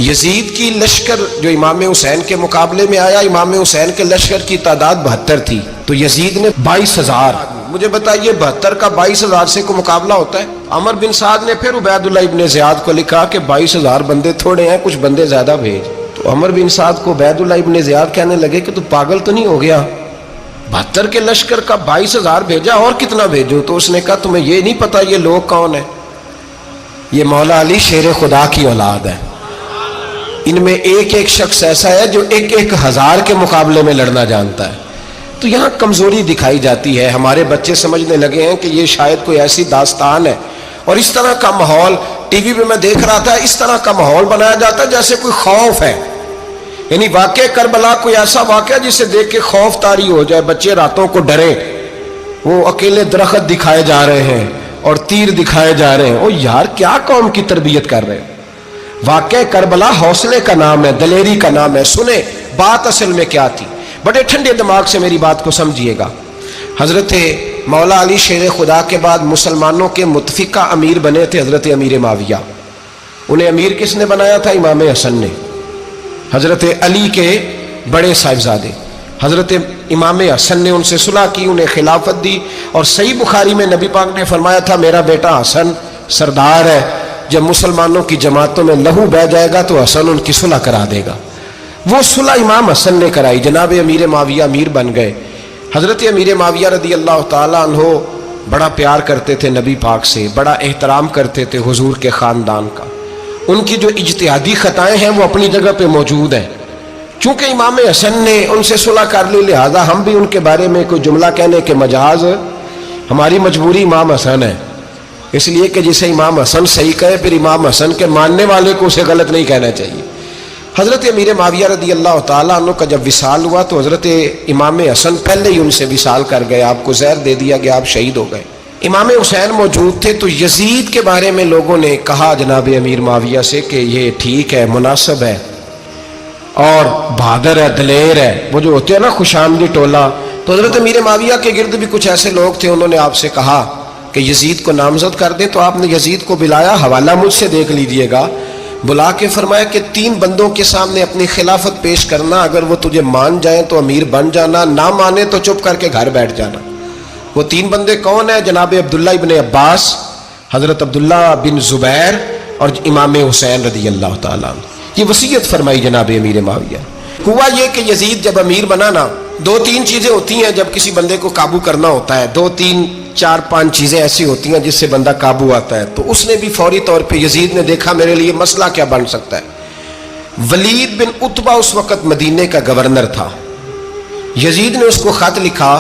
یزید کی لشکر جو امام حسین کے مقابلے میں آیا، امام حسین کے لشکر کی تعداد 72 تھی، تو یزید نے 22,000. مجھے بتائیے 72 کا 22,000 سے کوئی مقابلہ ہوتا ہے؟ عمر بن سعد نے پھر عبید اللہ ابن زیاد کو لکھا کہ 22,000 بندے تھوڑے ہیں، کچھ بندے زیادہ بھیج. تو عمر بن سعد کو عبید اللہ ابن زیاد کہنے لگے کہ تو پاگل تو نہیں ہو گیا، 72 کے لشکر کا 22,000 بھیجا، اور کتنا بھیجو؟ تو اس نے کہا تمہیں یہ نہیں پتا یہ لوگ کون ہیں؟ یہ مولا علی شیر خدا کی اولاد ہے. ان میں ایک ایک شخص ایسا ہے جو 1,000 کے مقابلے میں لڑنا جانتا ہے. تو یہاں کمزوری دکھائی جاتی ہے. ہمارے بچے سمجھنے لگے ہیں کہ یہ شاید کوئی ایسی داستان ہے، اور اس طرح کا ماحول ٹی وی پہ میں دیکھ رہا تھا، اس طرح کا ماحول بنایا جاتا ہے جیسے کوئی خوف ہے. یعنی واقع کربلا کوئی ایسا واقعہ جسے دیکھ کے خوف طاری ہو جائے، بچے راتوں کو ڈرے. وہ اکیلے درخت دکھائے جا رہے ہیں اور تیر دکھائے جا رہے ہیں. او یار کیا قوم کی تربیت کر رہے ہیں؟ واقع کربلا حوصلے کا نام ہے، دلیری کا نام ہے. سنیں بات اصل میں کیا تھی، بڑے ٹھنڈے دماغ سے میری بات کو سمجھیے گا. حضرت مولا علی شیر خدا کے بعد مسلمانوں کے متفقہ امیر بنے تھے حضرت امیر معاویہ. انہیں امیر کس نے بنایا تھا؟ امام حسن نے، حضرت علی کے بڑے صاحبزادے. حضرت امام حسن نے ان سے صلح کی، انہیں خلافت دی. اور صحیح بخاری میں نبی پاک نے فرمایا تھا میرا بیٹا حسن سردار ہے، جب مسلمانوں کی جماعتوں میں لہو بہہ جائے گا تو حسن ان کی صلح کرا دے گا. وہ صلح امام حسن نے کرائی. جناب امیر معاویہ امیر بن گئے. حضرت امیر معاویہ رضی اللہ تعالیٰ عنہ بڑا پیار کرتے تھے نبی پاک سے، بڑا احترام کرتے تھے حضور کے خاندان کا. ان کی جو اجتہادی خطائیں ہیں وہ اپنی جگہ پہ موجود ہیں. چونکہ امام حسن نے ان سے صلح کر لی، لہذا ہم بھی ان کے بارے میں کوئی جملہ کہنے کے مجاز، ہماری مجبوری امام حسن ہے. اس لیے کہ جسے امام حسن صحیح کہے پھر امام حسن کے ماننے والے کو اسے غلط نہیں کہنا چاہیے. حضرت امیر معاویہ رضی اللہ تعالیٰ عنہ کا جب وصال ہوا تو حضرت امام حسن پہلے ہی ان سے وصال کر گئے، آپ کو زہر دے دیا گیا، آپ شہید ہو گئے. امام حسین موجود تھے. تو یزید کے بارے میں لوگوں نے کہا جناب امیر معاویہ سے کہ یہ ٹھیک ہے، مناسب ہے اور بہادر ہے، دلیر ہے، وہ جو ہوتے ہیں نا خوش آمدی ٹولہ. تو حضرت امیر معاویہ کے گرد بھی کچھ ایسے لوگ تھے، انہوں نے آپ سے کہا کہ یزید کو نامزد کر دیں. تو آپ نے یزید کو بلایا، حوالہ مجھ سے دیکھ لیجئے گا. بلا کے فرمایا کہ 3 بندوں کے سامنے اپنی خلافت پیش کرنا، اگر وہ تجھے مان جائیں تو امیر بن جانا، نہ مانے تو چپ کر کے گھر بیٹھ جانا. وہ 3 بندے کون ہیں؟ جناب عبداللہ ابن عباس، حضرت عبداللہ بن زبیر اور امام حسین رضی اللہ تعالیٰ عنہ. یہ وصیت فرمائی جناب امیر معاویہ. ہوا یہ کہ یزید جب امیر بنا نا، 2-3 چیزیں ہوتی ہیں جب کسی بندے کو قابو کرنا ہوتا ہے، 2-3-4-5 چیزیں ایسی ہوتی ہیں جس سے بندہ قابو آتا ہے. تو اس نے بھی فوری طور پہ یزید نے دیکھا میرے لیے مسئلہ کیا بن سکتا ہے. ولید بن عتبہ اس وقت مدینے کا گورنر تھا. یزید نے اس کو خط لکھا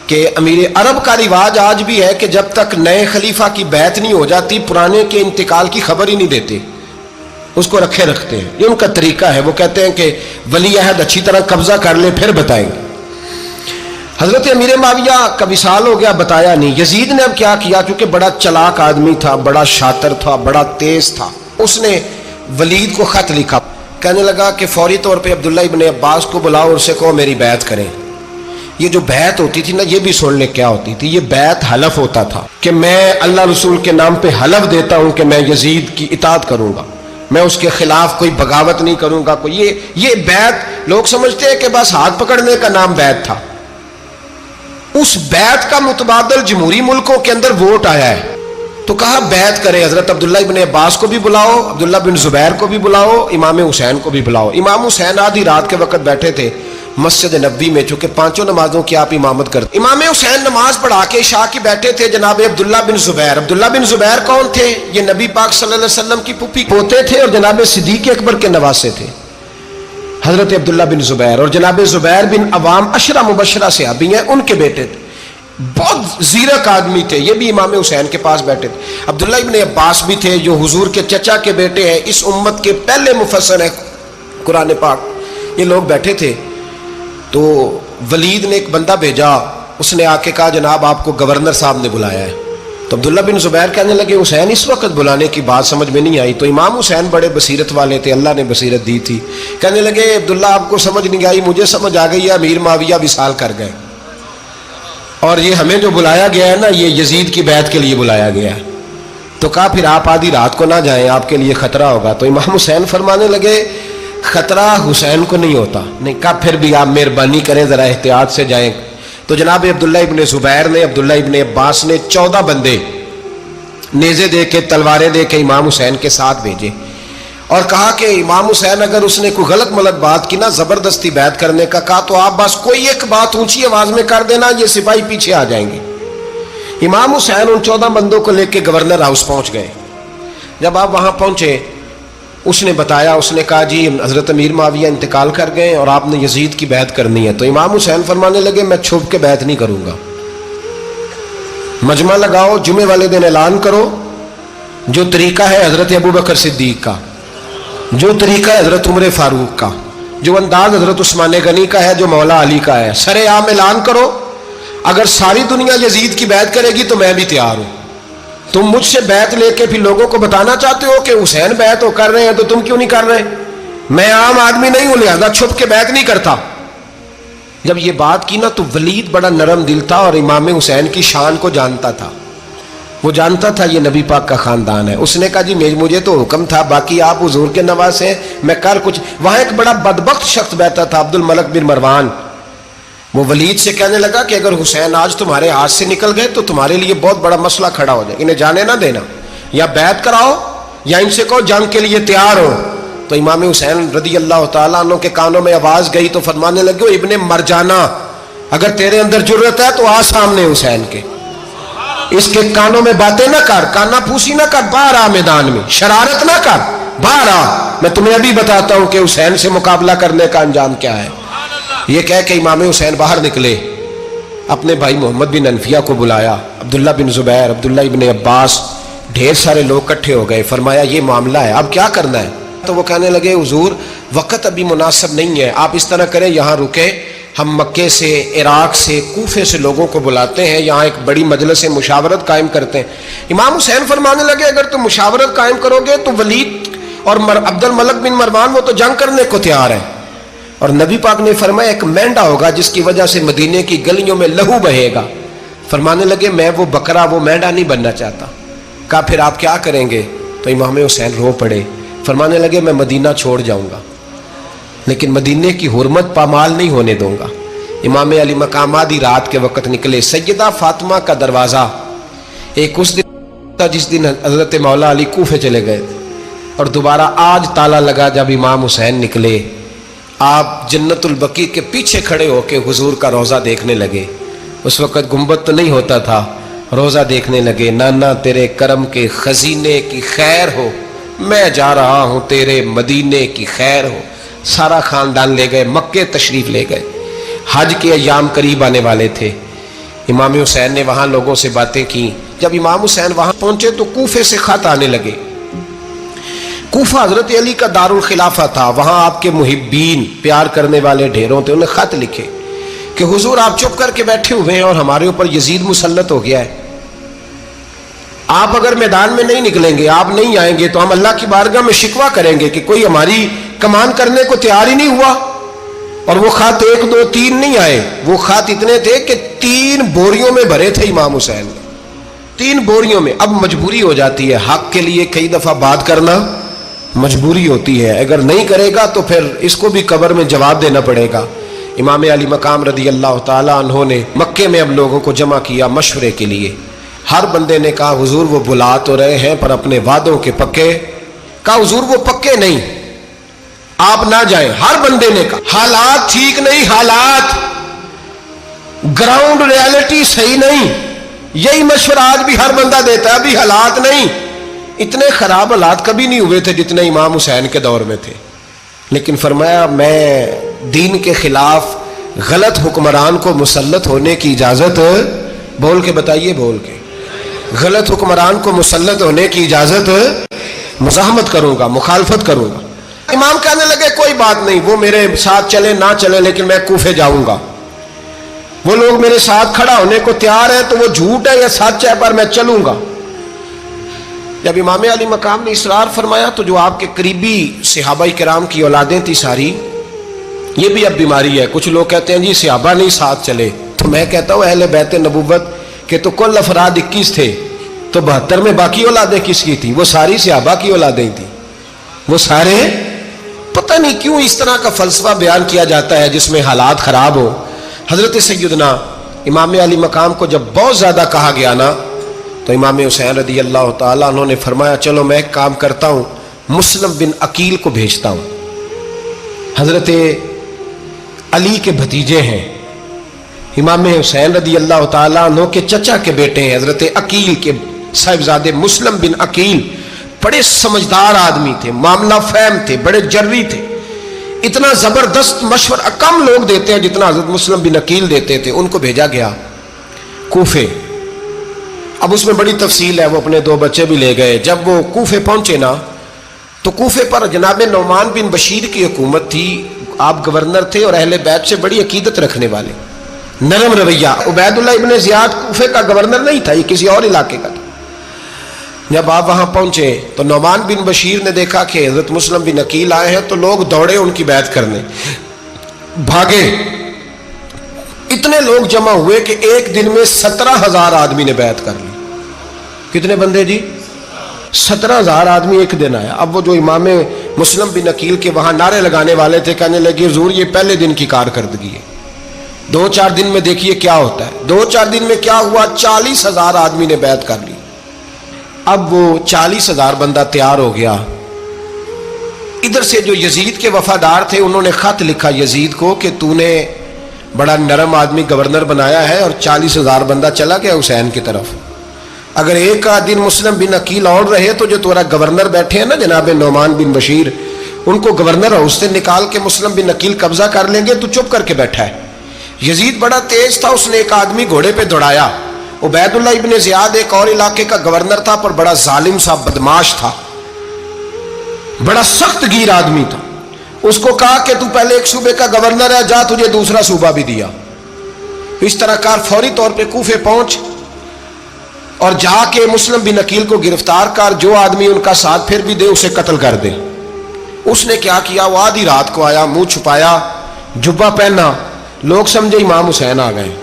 کہ امیر عرب کا رواج آج بھی ہے کہ جب تک نئے خلیفہ کی بیعت نہیں ہو جاتی پرانے کے انتقال کی خبر ہی نہیں دیتے، اس کو رکھے رکھتے ہیں. یہ ان کا طریقہ ہے. وہ کہتے ہیں کہ ولی عہد اچھی طرح قبضہ کر لے پھر بتائیں گے. حضرت امیر معاویہ کا وصال ہو گیا، بتایا نہیں. یزید نے اب کیا کیا، کیونکہ بڑا چلاک آدمی تھا، بڑا شاطر تھا، بڑا تیز تھا، اس نے ولید کو خط لکھا. کہنے لگا کہ فوری طور پہ عبداللہ ابن عباس کو بلاؤ اور اسے کہو میری بیعت کریں. یہ جو بیعت ہوتی تھی نا، یہ بھی سن لے کیا ہوتی تھی. یہ بیعت حلف ہوتا تھا کہ میں اللہ رسول کے نام پہ حلف دیتا ہوں کہ میں یزید کی اطاعت کروں گا، میں اس کے خلاف کوئی بغاوت نہیں کروں گا. یہ بیعت لوگ سمجھتے ہیں کہ بس ہاتھ پکڑنے کا نام بیعت تھا. اس بیعت کا متبادل جمہوری ملکوں کے اندر ووٹ آیا ہے. تو کہا بیعت کرے. حضرت عبداللہ ابن عباس کو بھی بلاؤ، عبداللہ بن زبیر کو بھی بلاؤ، امام حسین کو بھی بلاؤ. امام حسین آدھی رات کے وقت بیٹھے تھے مسجد نبوی میں، چونکہ 5 نمازوں کی آپ امامت کرتے. امام حسین نماز پڑھا کے عشاء کی بیٹھے تھے. جناب عبداللہ بن زبیر، عبداللہ بن زبیر کون تھے؟ یہ نبی پاک صلی اللہ علیہ وسلم کی پھوپھی پوتے تھے اور جناب صدیق اکبر کے نواسے تھے. حضرت عبداللہ بن زبیر اور جناب زبیر بن عوام عشرہ مبشرہ صحابی ہیں، ان کے بیٹے تھے. بہت زیرک آدمی تھے. یہ بھی امام حسین کے پاس بیٹھے تھے. عبداللہ ابن عباس بھی تھے جو حضور کے چچا کے بیٹے ہیں، اس امت کے پہلے مفسر ہیں قرآن پاک. یہ لوگ بیٹھے تھے. تو ولید نے ایک بندہ بھیجا، اس نے آ کے کہا جناب آپ کو گورنر صاحب نے بلایا ہے. تو عبداللہ بن زبیر کہنے لگے حسین اس وقت بلانے کی بات سمجھ میں نہیں آئی. تو امام حسین بڑے بصیرت والے تھے، اللہ نے بصیرت دی تھی. کہنے لگے عبداللہ آپ کو سمجھ نہیں آئی، مجھے سمجھ آ گئی ہے، امیر معاویہ وصال کر گئے اور یہ ہمیں جو بلایا گیا ہے نا، یہ یزید کی بیعت کے لیے بلایا گیا ہے. تو کہا پھر آپ آدھی رات کو نہ جائیں، آپ کے لیے خطرہ ہوگا۔ تو امام حسین فرمانے لگے خطرہ حسین کو نہیں ہوتا۔ نہیں، کہا پھر بھی آپ مہربانی کریں ذرا احتیاط سے جائیں۔ تو جناب عبداللہ ابن زبیر نے، عبداللہ ابن عباس نے 14 بندے نیزے دے کے، تلواریں دے کے امام حسین کے ساتھ بھیجے اور کہا کہ امام حسین اگر اس نے کوئی غلط ملت بات کی نا، زبردستی بیعت کرنے کا کہا، تو آپ بس کوئی ایک بات اونچی آواز میں کر دینا، یہ سپاہی پیچھے آ جائیں گے۔ امام حسین ان 14 بندوں کو لے کے گورنر ہاؤس پہنچ گئے۔ جب آپ وہاں پہنچے، اس نے بتایا، اس نے کہا جی حضرت امیر معاویہ انتقال کر گئے اور آپ نے یزید کی بیعت کرنی ہے۔ تو امام حسین فرمانے لگے میں چھپ کے بیعت نہیں کروں گا، مجمع لگاؤ، جمعے والے دن اعلان کرو، جو طریقہ ہے حضرت ابوبکر صدیق کا، جو طریقہ ہے حضرت عمر فاروق کا، جو انداز حضرت عثمان غنی کا ہے، جو مولا علی کا ہے، سر عام اعلان کرو، اگر ساری دنیا یزید کی بیعت کرے گی تو میں بھی تیار ہوں۔ تم مجھ سے بیعت لے کے پھر لوگوں کو بتانا چاہتے ہو کہ حسین بیعت ہو کر رہے ہیں تو تم کیوں نہیں کر رہے؟ میں عام آدمی نہیں ہوں، لہذا چھپ کے بیعت نہیں کرتا۔ جب یہ بات کی نا تو ولید بڑا نرم دل تھا اور امام حسین کی شان کو جانتا تھا، وہ جانتا تھا یہ نبی پاک کا خاندان ہے۔ اس نے کہا جی مجھے تو حکم تھا، باقی آپ حضور کے نواز ہیں، میں کر کچھ۔ وہاں ایک بڑا بدبخت شخص بیٹھا تھا، عبد الملک بن مروان، وہ ولید سے کہنے لگا کہ اگر حسین آج تمہارے ہاتھ سے نکل گئے تو تمہارے لیے بہت بڑا مسئلہ کھڑا ہو جائے، انہیں جانے نہ دینا، یا بیعت کراؤ یا ان سے کہو جنگ کے لیے تیار ہو۔ تو امام حسین رضی اللہ تعالیٰ عنہ کے کانوں میں آواز گئی تو فرمانے لگے ابن مرجانہ، اگر تیرے اندر جرت ہے تو آ سامنے حسین کے، اس کے کانوں میں باتیں نہ کر، کانا پھوسی نہ کر، باہر آ میدان میں، شرارت نہ کر، باہر آ، میں تمہیں ابھی بتاتا ہوں کہ حسین سے مقابلہ کرنے کا انجام کیا ہے۔ یہ کہہ کہ امام حسین باہر نکلے، اپنے بھائی محمد بن انفیہ کو بلایا، عبداللہ بن زبیر، عبداللہ ابن عباس، ڈھیر سارے لوگ اکٹھے ہو گئے۔ فرمایا یہ معاملہ ہے، اب کیا کرنا ہے؟ تو وہ کہنے لگے حضور وقت ابھی مناسب نہیں ہے، آپ اس طرح کریں یہاں رکے، ہم مکے سے، عراق سے، کوفے سے لوگوں کو بلاتے ہیں، یہاں ایک بڑی مجلس مشاورت قائم کرتے ہیں۔ امام حسین فرمانے لگے اگر تم مشاورت قائم کرو گے تو ولید اور عبد الملک بن مروان وہ تو جنگ کرنے کو تیار ہیں، اور نبی پاک نے فرمایا ایک مینڈا ہوگا جس کی وجہ سے مدینے کی گلیوں میں لہو بہے گا۔ فرمانے لگے میں وہ بکرا، وہ مینڈا نہیں بننا چاہتا۔ کہا پھر آپ کیا کریں گے؟ تو امام حسین رو پڑے، فرمانے لگے میں مدینہ چھوڑ جاؤں گا لیکن مدینے کی حرمت پامال نہیں ہونے دوں گا۔ امام علی مقام آدھی رات کے وقت نکلے۔ سیدہ فاطمہ کا دروازہ ایک اس دن تھا جس دن حضرت مولا علی کوفے چلے گئے تھے، اور دوبارہ آج تالا لگا جب امام حسین نکلے۔ آپ جنت البقیع کے پیچھے کھڑے ہو کے حضور کا روضہ دیکھنے لگے۔ اس وقت گنبد تو نہیں ہوتا تھا، روضہ دیکھنے لگے۔ نانا تیرے کرم کے خزینے کی خیر ہو، میں جا رہا ہوں تیرے مدینے کی خیر ہو۔ سارا خاندان لے گئے، مکے تشریف لے گئے۔ حج کے ایام قریب آنے والے تھے۔ امام حسین نے وہاں لوگوں سے باتیں کی۔ جب امام حسین وہاں پہنچے تو کوفے سے خط آنے لگے۔ کوفہ حضرت علی کا دارالخلافہ تھا، وہاں آپ کے محبین، پیار کرنے والے ڈھیروں تھے۔ انہیں خط لکھے کہ حضور آپ چپ کر کے بیٹھے ہوئے ہیں اور ہمارے اوپر یزید مسلط ہو گیا ہے، آپ اگر میدان میں نہیں نکلیں گے، آپ نہیں آئیں گے تو ہم اللہ کی بارگاہ میں شکوہ کریں گے کہ کوئی ہماری کمان کرنے کو تیار ہی نہیں ہوا۔ اور وہ خط 1 2 3 نہیں آئے، وہ خط اتنے تھے کہ 3 بوریوں میں بھرے تھے امام حسین نے، 3 بوریوں میں۔ اب مجبوری ہو جاتی ہے، حق کے لیے کئی دفعہ بات کرنا مجبوری ہوتی ہے، اگر نہیں کرے گا تو پھر اس کو بھی قبر میں جواب دینا پڑے گا۔ امام علی مقام رضی اللہ تعالیٰ عنہ نے مکے میں اب لوگوں کو جمع کیا مشورے کے لیے۔ ہر بندے نے کہا حضور وہ بلا تو رہے ہیں پر اپنے وعدوں کے پکے۔ کہا حضور وہ پکے نہیں، آپ نہ جائیں۔ ہر بندے نے کہا حالات ٹھیک نہیں، حالات گراؤنڈ ریالٹی صحیح نہیں۔ یہی مشورہ آج بھی ہر بندہ دیتا ہے، ابھی حالات نہیں۔ اتنے خراب حالات کبھی نہیں ہوئے تھے جتنے امام حسین کے دور میں تھے، لیکن فرمایا میں دین کے خلاف غلط حکمران کو مسلط ہونے کی اجازت، بول کے بتائیے، بول کے، غلط حکمران کو مسلط ہونے کی اجازت، مزاحمت کروں گا، مخالفت کروں گا۔ امام کہنے لگے کوئی بات نہیں، وہ میرے ساتھ چلے نہ چلے لیکن میں کوفے جاؤں گا، وہ لوگ میرے ساتھ کھڑا ہونے کو تیار ہے تو وہ جھوٹ ہے یا سچ ہے پر میں چلوں گا۔ جب امام علی مقام نے اصرار فرمایا تو جو آپ کے قریبی صحابہ کرام کی اولادیں تھی ساری، یہ بھی اب بیماری ہے۔ کچھ لوگ کہتے ہیں جی صحابہ نہیں ساتھ چلے، تو میں کہتا ہوں اہل بیت نبوت کے تو کل افراد 21 تھے، تو 72 میں باقی اولادیں کس کی تھی؟ وہ ساری صحابہ کی اولادیں تھیں، وہ سارے. پتہ نہیں کیوں اس طرح کا فلسفہ بیان کیا جاتا ہے جس میں حالات خراب ہو. حضرت سیدنا امام علی مقام کو جب بہت زیادہ کہا گیا نا تو امام حسین رضی اللہ تعالیٰ عنہ نے فرمایا چلو میں ایک کام کرتا ہوں، مسلم بن عقیل کو بھیجتا ہوں. حضرت علی کے بھتیجے ہیں، امام حسین رضی اللہ تعالیٰ عنہ کے چچا کے بیٹے ہیں، حضرت عقیل کے صاحبزادے مسلم بن عقیل. بڑے سمجھدار آدمی تھے، معاملہ فہم تھے، بڑے جری تھے. اتنا زبردست مشورہ کم لوگ دیتے ہیں جتنا حضرت مسلم بن عقیل دیتے تھے. ان کو بھیجا گیا کوفے. اب اس میں بڑی تفصیل ہے، وہ اپنے 2 بچے بھی لے گئے. جب وہ کوفے پہنچے نا تو کوفے پر جناب نعمان بن بشیر کی حکومت تھی. آپ گورنر تھے اور اہل بیت سے بڑی عقیدت رکھنے والے، نرم رویہ. عبید اللہ ابن زیاد کوفے کا گورنر نہیں تھا، یہ کسی اور علاقے کا تھا. جب آپ وہاں پہنچے تو نعمان بن بشیر نے دیکھا کہ حضرت مسلم بن عقیل آئے ہیں تو لوگ دوڑے ان کی بیعت کرنے، بھاگے. اتنے لوگ جمع ہوئے کہ ایک دن میں 17,000 آدمی نے بیعت کر لی. کتنے بندے جی؟ 17,000 آدمی ایک دن آیا. اب وہ جو امام مسلم بن عقیل کے وہاں نعرے لگانے والے تھے کہنے لگے حضور یہ پہلے دن کی کارکردگی ہے، 2-4 دن میں دیکھیے کیا ہوتا ہے. 2-4 دن میں کیا ہوا؟ 40,000 آدمی نے بیعت کر لی. اب وہ 40,000 بندہ تیار ہو گیا. ادھر سے جو یزید کے وفادار تھے انہوں نے خط لکھا یزید کو کہ تو نے بڑا نرم آدمی گورنر بنایا ہے اور 40,000 بندہ چلا گیا حسین کی طرف. اگر ایک دن مسلم بن عقیل اور رہے تو جو تمہارا گورنر بیٹھے ہیں نا جناب نعمان بن بشیر، ان کو گورنر ہاؤس سے نکال کے مسلم بن عقیل قبضہ کر لیں گے. تو چپ کر کے بیٹھا ہے. یزید بڑا تیز تھا، اس نے ایک آدمی گھوڑے پہ دوڑایا. عبید اللہ ابن زیاد ایک اور علاقے کا گورنر تھا پر بڑا ظالم سا بدماش تھا، بڑا سخت گیر آدمی تھا. اس کو کہا کہ تو پہلے ایک صوبے کا گورنر ہے، جا تجھے دوسرا صوبہ بھی دیا. اس طرح کار فوری طور پہ کوفے پہنچ اور جا کے مسلم بن عقیل کو گرفتار کر، جو آدمی ان کا ساتھ پھر بھی دے اسے قتل کر دے. اس نے کیا کیا؟ وہ آدھی رات کو آیا، منہ چھپایا، جبہ پہنا. لوگ سمجھے امام حسین آ گئے.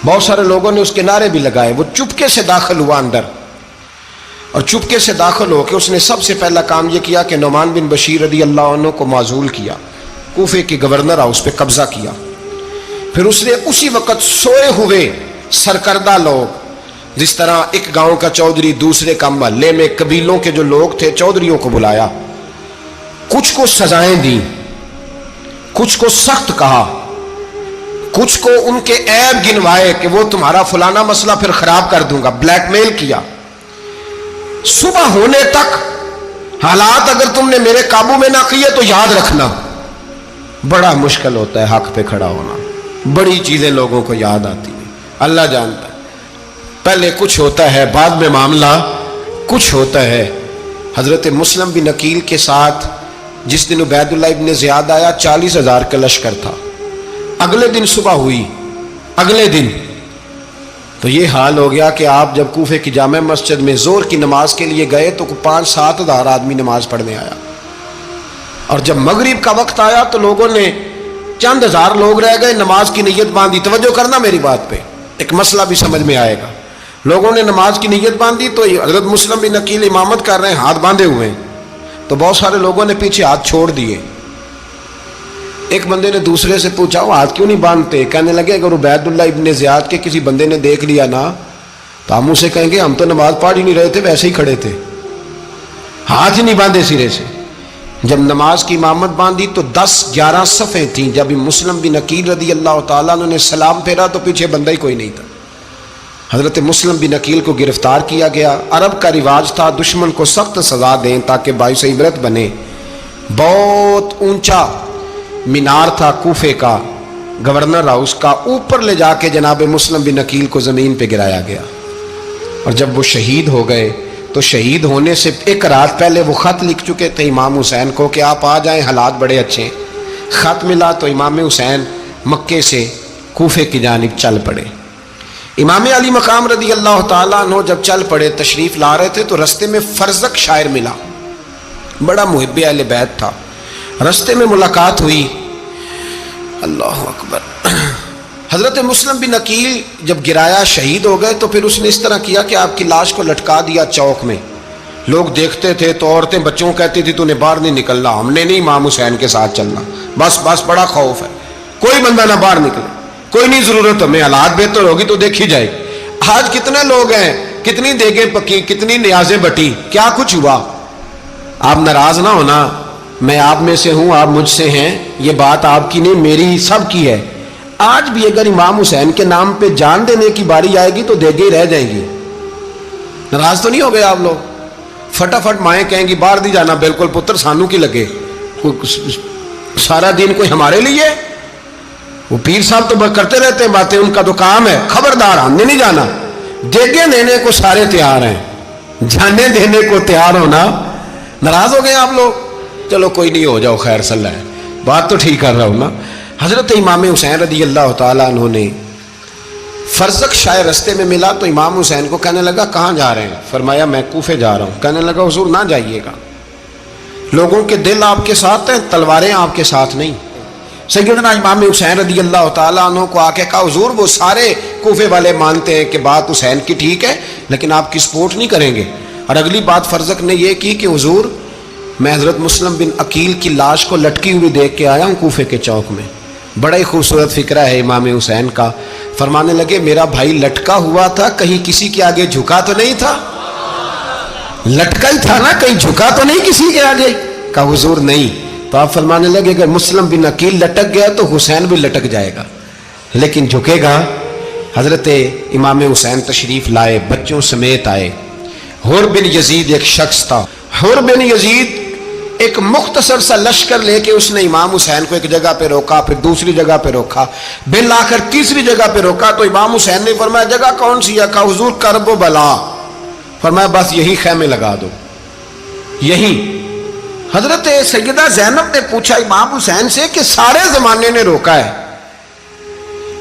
بہت سارے لوگوں نے اس کے نعرے بھی لگائے. وہ چپکے سے داخل ہوا اندر اور چپکے سے داخل ہو کے اس نے سب سے پہلا کام یہ کیا کہ نعمان بن بشیر رضی اللہ عنہ کو معزول کیا، کوفے کے گورنر ہاؤس پہ قبضہ کیا. پھر اس نے اسی وقت سوئے ہوئے سرکردہ لوگ، جس طرح ایک گاؤں کا چودھری دوسرے کا محلے میں قبیلوں کے جو لوگ تھے چودھریوں کو بلایا، کچھ کو سزائیں دیں، کچھ کو سخت کہا، کچھ کو ان کے عیب گنوائے کہ وہ تمہارا فلانا مسئلہ پھر خراب کر دوں گا، بلیک میل کیا. صبح ہونے تک حالات اگر تم نے میرے قابو میں نہ کیے تو یاد رکھنا بڑا مشکل ہوتا ہے حق پہ کھڑا ہونا. بڑی چیزیں لوگوں کو یاد آتی ہیں، اللہ جانتا ہے. پہلے کچھ ہوتا ہے، بعد میں معاملہ کچھ ہوتا ہے. حضرت مسلم بن عقیل کے ساتھ جس دن عبید اللہ ابن زیاد آیا 40,000 کا لشکر تھا. اگلے دن صبح ہوئی، اگلے دن تو یہ حال ہو گیا کہ آپ جب کوفے کی جامع مسجد میں زور کی نماز کے لیے گئے تو 5-7 ہزار آدمی نماز پڑھنے آیا. اور جب مغرب کا وقت آیا تو لوگوں نے چند ہزار لوگ رہ گئے، نماز کی نیت باندھی. توجہ کرنا میری بات پہ، ایک مسئلہ بھی سمجھ میں آئے گا. لوگوں نے نماز کی نیت باندھی تو حضرت مسلم بن عقیل امامت کر رہے ہیں، ہاتھ باندھے ہوئے ہیں. تو بہت سارے لوگوں نے پیچھے ہاتھ چھوڑ دیے. ایک بندے نے دوسرے سے پوچھا وہ ہاتھ کیوں نہیں باندھتے؟ کہنے لگے اگر عبید اللہ ابن زیاد کے کسی بندے نے دیکھ لیا نا تو ہم اسے کہیں گے ہم تو نماز پڑھ ہی نہیں رہے تھے، ویسے ہی کھڑے تھے، ہاتھ ہی نہیں باندھے سرے سے. جب نماز کی امامت باندھی تو 10-11 صفیں تھیں. جب مسلم بن عقیل رضی اللہ تعالیٰ نے سلام پھیرا تو پیچھے بندہ ہی کوئی نہیں تھا. حضرت مسلم بن عقیل کو گرفتار کیا گیا. عرب کا رواج تھا دشمن کو سخت سزا دیں تاکہ باعث عبرت بنے. بہت اونچا مینار تھا کوفے کا گورنر ہاؤس کا، اوپر لے جا کے جناب مسلم بن عقیل کو زمین پہ گرایا گیا. اور جب وہ شہید ہو گئے تو شہید ہونے سے ایک رات پہلے وہ خط لکھ چکے تھے امام حسین کو کہ آپ آ جائیں، حالات بڑے اچھے ہیں. خط ملا تو امام حسین مکے سے کوفے کی جانب چل پڑے. امام علی مقام رضی اللہ تعالیٰ عنہ جب چل پڑے تشریف لا رہے تھے تو رستے میں فرزق شاعر ملا، بڑا محب اہل بیت تھا. رستے میں ملاقات ہوئی، اللہ اکبر. حضرت مسلم بن عقیل جب گرایا شہید ہو گئے تو پھر اس نے اس طرح کیا کہ آپ کی لاش کو لٹکا دیا چوک میں. لوگ دیکھتے تھے تو عورتیں بچوں کہتی تھی تو نے باہر نہیں نکلنا, ہم نے نہیں امام حسین کے ساتھ چلنا, بس بڑا خوف ہے, کوئی بندہ نہ باہر نکلے, کوئی نہیں ضرورت ہمیں, حالات بہتر ہوگی تو دیکھی جائے گی. آج کتنے لوگ ہیں, کتنی دیگیں پکی, کتنی نیازیں بٹی, کیا کچھ ہوا. آپ ناراض نہ ہونا, میں آپ میں سے ہوں, آپ مجھ سے ہیں, یہ بات آپ کی نہیں میری سب کی ہے. آج بھی اگر امام حسین کے نام پہ جان دینے کی باری آئے گی تو دیگیں رہ جائیں گی. ناراض تو نہیں ہو گئے آپ لوگ؟ فٹافٹ مائیں کہیں گی باہر دی جانا, بالکل پتر سانو کی لگے, سارا دن کوئی ہمارے لیے. وہ پیر صاحب تو کرتے رہتے ہیں باتیں, ان کا تو کام ہے, خبردار ہم نے نہیں جانا. دیگیں دینے کو سارے تیار ہیں, جانے دینے کو تیار ہونا. ناراض ہو گئے آپ لوگ؟ چلو کوئی نہیں, ہو جاؤ, خیر صلی اللہ ہے, بات تو ٹھیک کر رہا ہوں نا. حضرت امام حسین رضی اللہ تعالیٰ عنہ نے فرزق شاہ رستے میں ملا تو امام حسین کو کہنے لگا کہاں جا رہے ہیں؟ فرمایا میں کوفے جا رہا ہوں. کہنے لگا حضور نہ جائیے گا, لوگوں کے دل آپ کے ساتھ ہیں, تلواریں آپ کے ساتھ نہیں. سیدنا امام حسین رضی اللہ تعالیٰ عنہ کو آ کے کہا حضور وہ سارے کوفے والے مانتے ہیں کہ بات حسین کی ٹھیک ہے لیکن آپ کی سپورٹ نہیں کریں گے. اور اگلی بات فرزق نے یہ کی کہ حضور میں حضرت مسلم بن عقیل کی لاش کو لٹکی ہوئی دیکھ کے آیا ہوں کوفے کے چوک میں. بڑا ہی خوبصورت فکرہ ہے امام حسین کا. فرمانے لگے میرا بھائی لٹکا ہوا تھا, کہیں کسی کے آگے جھکا تو نہیں تھا؟ لٹکا ہی تھا نا, کہیں جھکا تو نہیں کسی کے آگے؟ کہا حضور نہیں. تو آپ فرمانے لگے اگر مسلم بن عقیل لٹک گیا تو حسین بھی لٹک جائے گا, لیکن جھکے گا. حضرت امام حسین تشریف لائے, بچوں سمیت آئے. حور بن یزید ایک شخص تھا. حور بن یزید ایک مختصر سا لشکر لے کے اس نے امام حسین کو ایک جگہ پہ روکا, پھر دوسری جگہ پہ روکا, بالآخر تیسری جگہ پہ روکا. تو امام حسین نے فرمایا جگہ کون سی ہے؟ کہا حضور کرب و بلا. فرمایا بس یہی خیمے لگا دو, یہی. حضرت سیدہ زینب نے پوچھا امام حسین سے کہ سارے زمانے نے روکا ہے,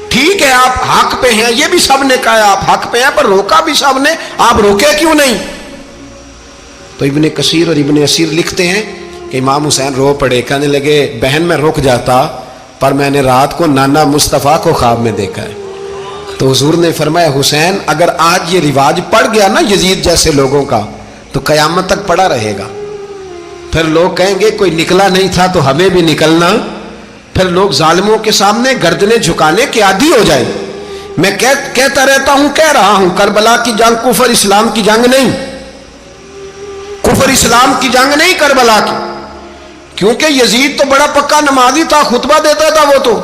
ٹھیک ہے آپ حق پہ ہیں, یہ بھی سب نے کہا ہے آپ حق پہ ہیں, پر روکا بھی سب نے, آپ روکے کیوں نہیں؟ تو ابن کثیر اور ابن اسیر لکھتے ہیں کہ امام حسین رو پڑے, کہنے لگے بہن میں رک جاتا پر میں نے رات کو نانا مصطفیٰ کو خواب میں دیکھا ہے. تو حضور نے فرمایا حسین اگر آج یہ رواج پڑ گیا نا یزید جیسے لوگوں کا تو قیامت تک پڑا رہے گا. پھر لوگ کہیں گے کوئی نکلا نہیں تھا تو ہمیں بھی نکلنا. پھر لوگ ظالموں کے سامنے گردنیں جھکانے کے عادی ہو جائیں. میں کہتا رہتا ہوں, کہہ رہا ہوں, کربلا کی جنگ کفر اسلام کی جنگ نہیں, کفر اسلام کی جنگ نہیں کربلا کی. کیونکہ یزید تو بڑا پکا نمازی تھا, خطبہ دیتا تھا. وہ تو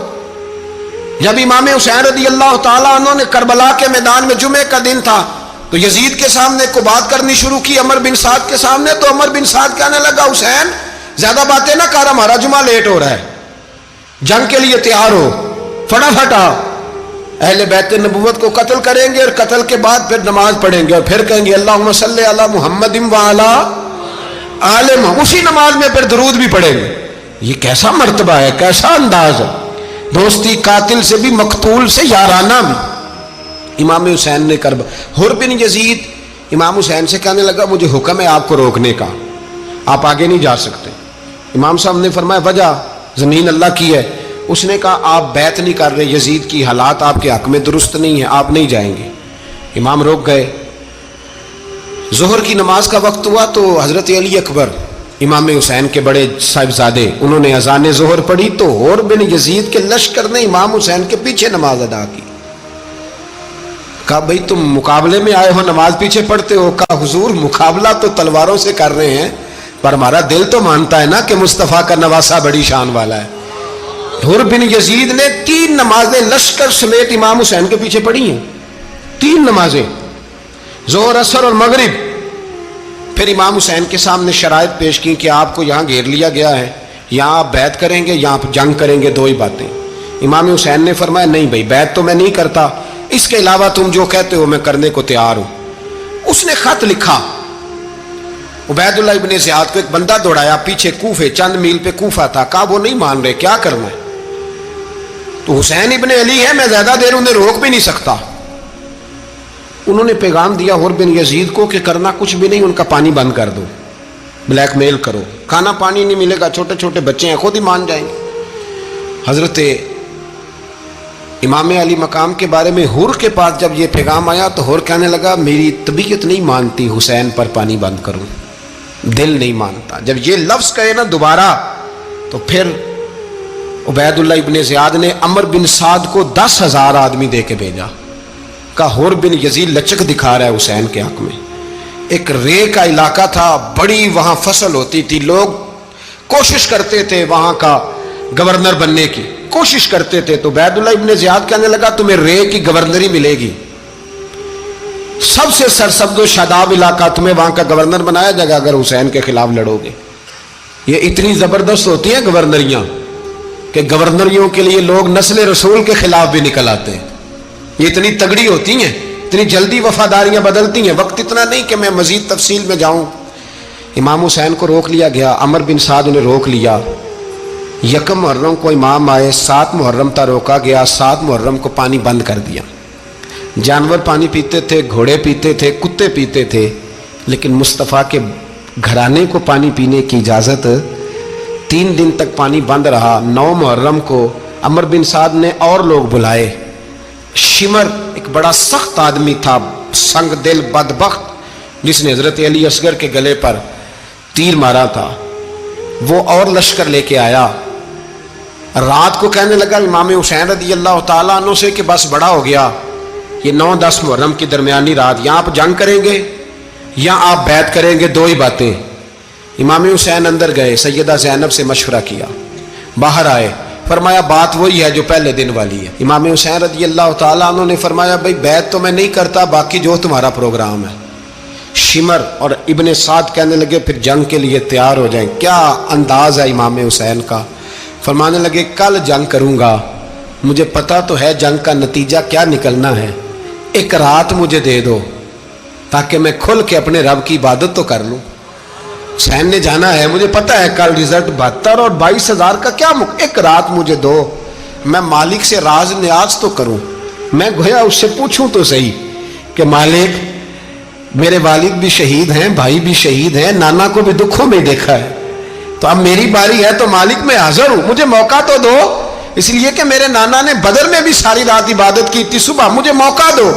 جب امام حسین رضی اللہ تعالیٰ عنہ نے کربلا کے میدان میں جمعے کا دن تھا تو یزید کے سامنے کو بات کرنی شروع کی, عمر بن سعد کے سامنے. تو عمر بن سعد کہنے لگا حسین زیادہ باتیں نہ کر, ہمارا جمعہ لیٹ ہو رہا ہے, جنگ کے لیے تیار ہو, فٹافٹ آ. اہل بیت نبوت کو قتل کریں گے اور قتل کے بعد پھر نماز پڑھیں گے اور پھر کہیں گے اللہم صلی علی محمد وعلی آل محمد, اسی نماز میں پھر درود بھی پڑھیں گے. یہ کیسا مرتبہ ہے, کیسا انداز ہے, دوستی قاتل سے بھی مقتول سے یارانہ بھی. امام حسین نے کرب. حر بن یزید امام حسین سے کہنے لگا مجھے حکم ہے آپ کو روکنے کا, آپ آگے نہیں جا سکتے. امام صاحب نے فرمایا وجہ زمین اللہ کی ہے. اس نے کہا آپ بیعت نہیں کر رہے, یزید کی حالات آپ کے حق میں درست نہیں ہیں, آپ نہیں جائیں گے. امام روک گئے. ظہر کی نماز کا وقت ہوا تو حضرت علی اکبر امام حسین کے بڑے صاحبزادے انہوں نے اذان ظہر پڑھی تو حور بن یزید کے لشکر نے امام حسین کے پیچھے نماز ادا کی. کہا بھئی تم مقابلے میں آئے ہو, نماز پیچھے پڑھتے ہو؟ کہا حضور مقابلہ تو تلواروں سے کر رہے ہیں پر ہمارا دل تو مانتا ہے نا کہ مصطفیٰ کا نواسہ بڑی شان والا ہے. حر بن یزید نے 3 نمازیں لشکر سمیت امام حسین کے پیچھے پڑھی ہیں, 3 نمازیں, ظہر اثر اور مغرب. پھر امام حسین کے سامنے شرائط پیش کی کہ آپ کو یہاں گھیر لیا گیا ہے, یہاں آپ بیعت کریں گے, یہاں جنگ کریں گے, 2 ہی باتیں. امام حسین نے فرمایا نہیں بھائی بیعت تو میں نہیں کرتا, اس کے علاوہ تم جو کہتے ہو میں کرنے کو تیار ہوں. اس نے خط لکھا, عبید اللہ ابن زیاد کو ایک بندہ دوڑایا پیچھے کوفے, چند میل پہ کوفہ تھا. کہا وہ نہیں مان رہے, کیا کرنا ہے؟ تو حسین ابن علی ہے, میں زیادہ دیر انہیں روک بھی نہیں سکتا. انہوں نے پیغام دیا حر بن یزید کو کہ کرنا کچھ بھی نہیں, ان کا پانی بند کر دو, بلیک میل کرو, کھانا پانی نہیں ملے گا, چھوٹے چھوٹے بچے ہیں, خود ہی مان جائیں گے. حضرت امام علی مقام کے بارے میں حور کے پاس جب یہ پیغام آیا تو حور کہنے لگا میری طبیعت نہیں مانتی حسین پر پانی بند کروں، دل نہیں مانتا۔ جب یہ لفظ کہے نا دوبارہ تو پھر عبید اللہ ابن زیاد نے عمر بن سعد کو 10,000 آدمی دے کے بھیجا، کہا حور بن یزید لچک دکھا رہا ہے حسین کے حق میں۔ ایک رے کا علاقہ تھا، بڑی وہاں فصل ہوتی تھی، لوگ کوشش کرتے تھے وہاں کا گورنر بننے کی، کوشش کرتے تھے۔ تو عبید اللہ ابن زیاد کہنے لگا تمہیں رے کی گورنری ملے گی، سب سے سرسبز و شاداب علاقہ، تمہیں وہاں کا گورنر بنایا جائے گا اگر حسین کے خلاف لڑو گے۔ یہ اتنی زبردست ہوتی ہیں گورنریاں کہ گورنریوں کے لیے لوگ نسل رسول کے خلاف بھی نکل آتے ہیں، یہ اتنی تگڑی ہوتی ہیں، اتنی جلدی وفاداریاں بدلتی ہیں۔ وقت اتنا نہیں کہ میں مزید تفصیل میں جاؤں۔ امام حسین کو روک لیا گیا، عمر بن سعد نے روک لیا۔ یکم محرم کو امام آئے، 7 محرم تا روکا گیا، 7 محرم کو پانی بند کر دیا۔ جانور پانی پیتے تھے، گھوڑے پیتے تھے، کتے پیتے تھے، لیکن مصطفیٰ کے گھرانے کو پانی پینے کی اجازت 3 دن تک پانی بند رہا۔ 9 محرم کو عمر بن سعد نے اور لوگ بلائے۔ شمر ایک بڑا سخت آدمی تھا، سنگ دل بدبخت، جس نے حضرت علی اصغر کے گلے پر تیر مارا تھا، وہ اور لشکر لے کے آیا۔ رات کو کہنے لگا امام حسین رضی اللہ تعالیٰ عنہ سے کہ بس بڑا ہو گیا، یہ 9-10 محرم کی درمیانی رات، یا آپ جنگ کریں گے یا آپ بیعت کریں گے، 2 ہی باتیں۔ امام حسین اندر گئے، سیدہ زینب سے مشورہ کیا، باہر آئے، فرمایا بات وہی ہے جو پہلے دن والی ہے۔ امام حسین رضی اللہ تعالیٰ عنہ نے فرمایا بھائی بیعت تو میں نہیں کرتا، باقی جو تمہارا پروگرام ہے۔ شمر اور ابن سعد کہنے لگے پھر جنگ کے لیے تیار ہو جائیں۔ کیا انداز ہے امام حسین کا، فرمانے لگے کل جنگ کروں گا، مجھے پتا تو ہے جنگ کا نتیجہ کیا نکلنا ہے، ایک رات مجھے دے دو تاکہ میں کھل کے اپنے رب کی عبادت تو کر لوں۔ حسین نے جانا ہے، مجھے پتا ہے کل رزلٹ 72 اور 22,000 کا کیا ایک رات مجھے دو، میں مالک سے راز نیاز تو کروں، میں گویا اس سے پوچھوں تو صحیح کہ مالک میرے والد بھی شہید ہیں، بھائی بھی شہید ہیں، نانا کو بھی دکھوں میں دیکھا ہے، تو اب میری باری ہے تو مالک میں حاضر ہوں، مجھے موقع تو دو، اس لیے کہ میرے نانا نے بدر میں بھی ساری رات عبادت کی تھی، صبح مجھے موقع دو۔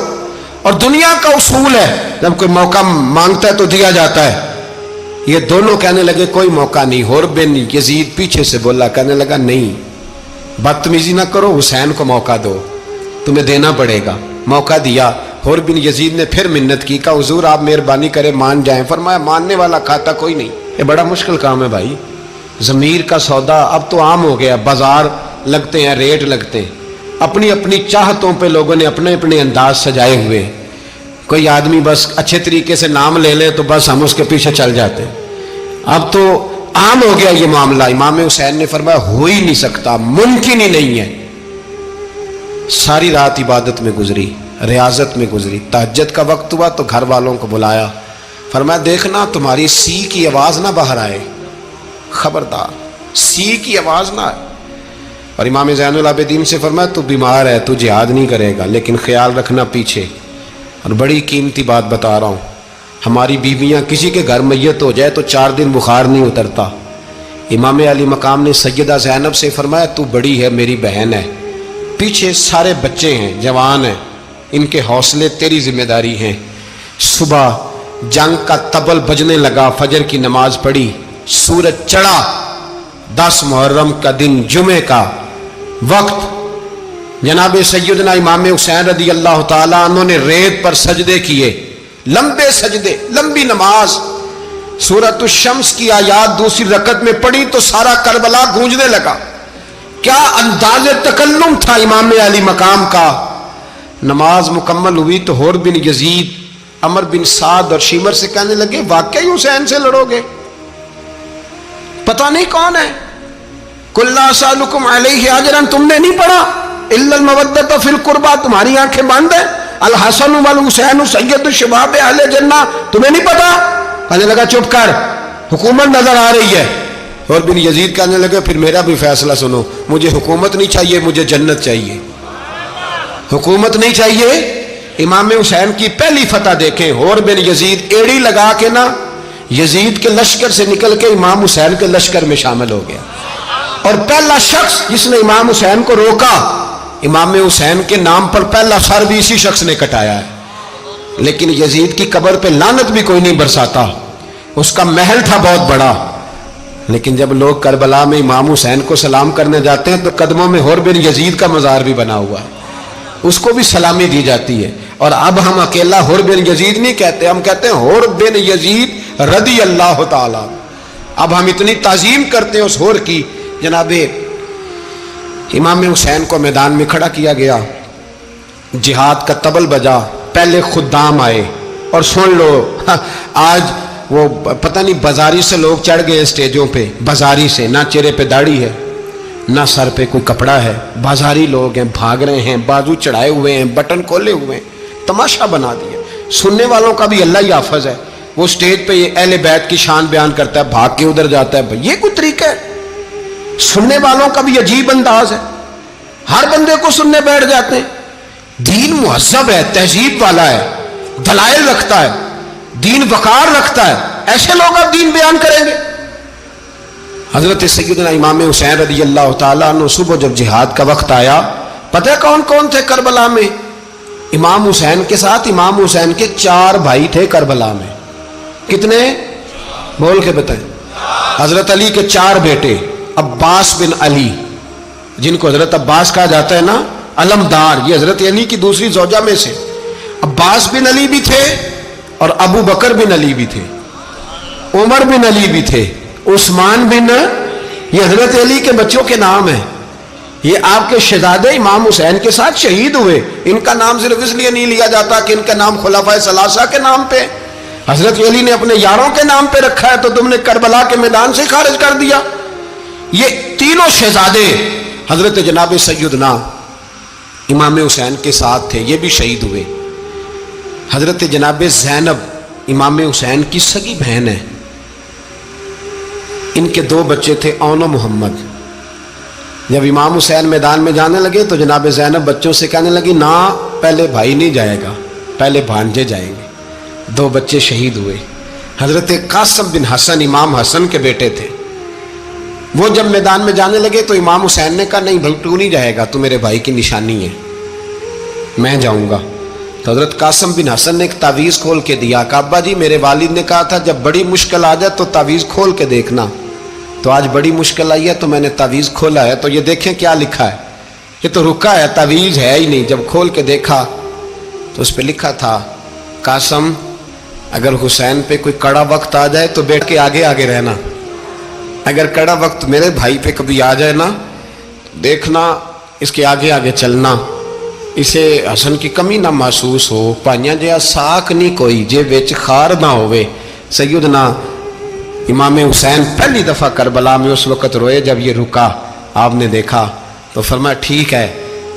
اور دنیا کا اصول ہے جب کوئی موقع مانگتا ہے تو دیا جاتا ہے۔ یہ دونوں کہنے لگے کوئی موقع نہیں۔ حور بن یزید پیچھے سے بولا، کہنے لگا نہیں، بدتمیزی نہ کرو، حسین کو موقع دو، تمہیں دینا پڑے گا۔ موقع دیا۔ حور بن یزید نے پھر منت کی، کہا حضور آپ مہربانی کرے مان جائیں۔ فرمایا ماننے والا کھاتا کوئی نہیں، یہ بڑا مشکل کام ہے بھائی، ضمیر کا سودا اب تو عام ہو گیا، بازار لگتے ہیں، ریٹ لگتے ہیں، اپنی اپنی چاہتوں پہ لوگوں نے اپنے اپنے انداز سجائے ہوئے۔ کوئی آدمی بس اچھے طریقے سے نام لے لے تو بس ہم اس کے پیچھے چل جاتے ہیں، اب تو عام ہو گیا یہ معاملہ۔ امام حسین نے فرمایا ہو ہی نہیں سکتا، ممکن ہی نہیں ہے۔ ساری رات عبادت میں گزری، ریاضت میں گزری۔ تہجد کا وقت ہوا تو گھر والوں کو بلایا، فرمایا دیکھنا تمہاری سی کی آواز نہ باہر آئے، خبردار سی کی آواز نہ آئے۔ اور امام زین العابدین سے فرمایا تو بیمار ہے، تو جہاد نہیں کرے گا، لیکن خیال رکھنا پیچھے۔ اور بڑی قیمتی بات بتا رہا ہوں، ہماری بیویاں کسی کے گھر میت ہو جائے تو 4 دن بخار نہیں اترتا۔ امام علی مقام نے سیدہ زینب سے فرمایا تو بڑی ہے، میری بہن ہے، پیچھے سارے بچے ہیں، جوان ہیں، ان کے حوصلے تیری ذمہ داری ہیں۔ صبح جنگ کا طبل بجنے لگا، فجر کی نماز پڑھی، سورج چڑھا، 10 محرم کا دن، جمعے کا وقت۔ جناب سیدنا امام حسین رضی اللہ تعالیٰ عنہ نے ریت پر سجدے کیے، لمبے سجدے، لمبی نماز۔ سورۃ الشمس کی آیات دوسری رکعت میں پڑھی تو سارا کربلا گونجنے لگا۔ کیا انداز تکلم تھا امام علی مقام کا۔ نماز مکمل ہوئی تو حور بن یزید، عمر بن سعد اور شمر سے کہنے لگے واقعی حسین سے لڑو گے؟ پتہ نہیں کون ہے۔ قل لا اسألکم علیہ اجرا، تم نے نہیں پڑھا؟ الا المودۃ فی القربى، تمہاری آنکھیں بند ہیں۔ الحسن والحسین سید الشباب اہل جنہ، تمہیں نہیں پتا؟ کہنے لگا چپ کر، حکومت نظر آ رہی ہے۔ اور بن یزید کہنے لگے پھر میرا بھی فیصلہ سنو، مجھے حکومت نہیں چاہیے، مجھے جنت چاہیے۔ حکومت نہیں چاہیے۔ امام حسین کی پہلی فتح دیکھیں، حور بن یزید ایڑی لگا کے نا یزید کے لشکر سے نکل کے امام حسین کے لشکر میں شامل ہو گیا، اور پہلا شخص جس نے امام حسین کو روکا امام حسین کے نام پر پہلا سر بھی اسی شخص نے کٹایا ہے. لیکن یزید کی قبر پہ لعنت بھی کوئی نہیں برساتا. اس کا محل تھا بہت بڑا، لیکن جب لوگ کربلا میں امام حسین کو سلام کرنے جاتے ہیں تو قدموں میں حور بن یزید کا مزار بھی بنا ہوا ہے، اس کو بھی سلامی دی جاتی ہے. اور اب ہم اکیلا حور بن یزید نہیں کہتے، ہم کہتے ہیں حور بن یزید رضی اللہ تعالی. اب ہم اتنی تعظیم کرتے ہیں اس حور کی. جناب امام حسین کو میدان میں کھڑا کیا گیا، جہاد کا طبل بجا، پہلے خدام آئے. اور سن لو آج وہ پتہ نہیں بازاری سے لوگ چڑھ گئے اسٹیجوں پہ، بازاری سے، نہ چہرے پہ داڑھی ہے نہ سر پہ کوئی کپڑا ہے، بازاری لوگ ہیں، بھاگ رہے ہیں، بازو چڑھائے ہوئے ہیں، بٹن کھولے ہوئے ہیں، تماشا بنا دیا. سننے والوں کا بھی اللہ ہی حافظ ہے. وہ اسٹیج پہ یہ اہل بیت کی شان بیان کرتا ہے، بھاگ کے ادھر جاتا ہے. یہ کوئی طریقہ ہے؟ سننے والوں کا بھی عجیب انداز ہے، ہر بندے کو سننے بیٹھ جاتے ہیں. دین مہذب ہے، تہذیب والا ہے، دلائل رکھتا ہے، دین وقار رکھتا ہے. ایسے لوگ اب دین بیان کریں گے؟ حضرت سیدنا امام حسین رضی اللہ تعالیٰ عنہ صبح جب جہاد کا وقت آیا، پتہ ہے کون کون تھے کربلا میں؟ امام حسین کے ساتھ امام حسین کے 4 بھائی تھے کربلا میں. کتنے؟ بول کے بتائیں. حضرت علی کے 4 بیٹے، عباس بن علی، جن کو حضرت عباس کہا جاتا ہے نا، علمدار، یہ حضرت علی کی دوسری زوجہ میں سے. عباس بن علی بھی تھے اور ابو بکر بن علی بھی تھے، عمر بن علی بھی تھے، عثمان بن، یہ حضرت علی کے بچوں کے نام ہیں. یہ آپ کے شہزادے امام حسین کے ساتھ شہید ہوئے. ان کا نام صرف اس لیے نہیں لیا جاتا کہ ان کا نام خلفائے ثلاثہ کے نام پہ، حضرت علی نے اپنے یاروں کے نام پہ رکھا ہے تو تم نے کربلا کے میدان سے خارج کر دیا. یہ تینوں شہزادے حضرت جناب سیدنا امام حسین کے ساتھ تھے، یہ بھی شہید ہوئے. حضرت جناب زینب امام حسین کی سگی بہن ہے، ان کے 2 بچے تھے، اون و محمد. جب امام حسین میدان میں جانے لگے تو جناب زینب بچوں سے کہنے لگی، نہ پہلے بھائی نہیں جائے گا، پہلے بھانجے جائیں گے. 2 بچے شہید ہوئے. حضرت قاسم بن حسن امام حسن کے بیٹے تھے. وہ جب میدان میں جانے لگے تو امام حسین نے کہا، نہیں بھائی تو نہیں جائے گا، تو میرے بھائی کی نشانی ہے، میں جاؤں گا. تو حضرت قاسم بن حسن نے ایک تعویذ کھول کے دیا کہ ابا جی میرے والد نے کہا تھا جب بڑی مشکل آ جائے تو تعویذ کھول کے دیکھنا. تو آج بڑی مشکل آئی ہے تو میں نے تعویذ کھولا ہے، تو یہ دیکھیں کیا لکھا ہے. یہ تو رکا ہے، تعویذ ہے ہی نہیں. جب کھول کے دیکھا تو اس پہ لکھا تھا، قاسم اگر حسین پہ کوئی کڑا وقت آ جائے تو بیٹھ کے آگے آگے رہنا، اگر کڑا وقت میرے بھائی پہ کبھی آ جائے نا، دیکھنا اس کے آگے آگے چلنا، اسے حسن کی کمی نہ محسوس ہو. پائیاں جہاں ساکھ نہیں کوئی جے وچ خار نہ ہوئے. سیدنا امام حسین پہلی دفعہ کربلا میں اس وقت روئے جب یہ رکا. آپ نے دیکھا تو فرمایا ٹھیک ہے،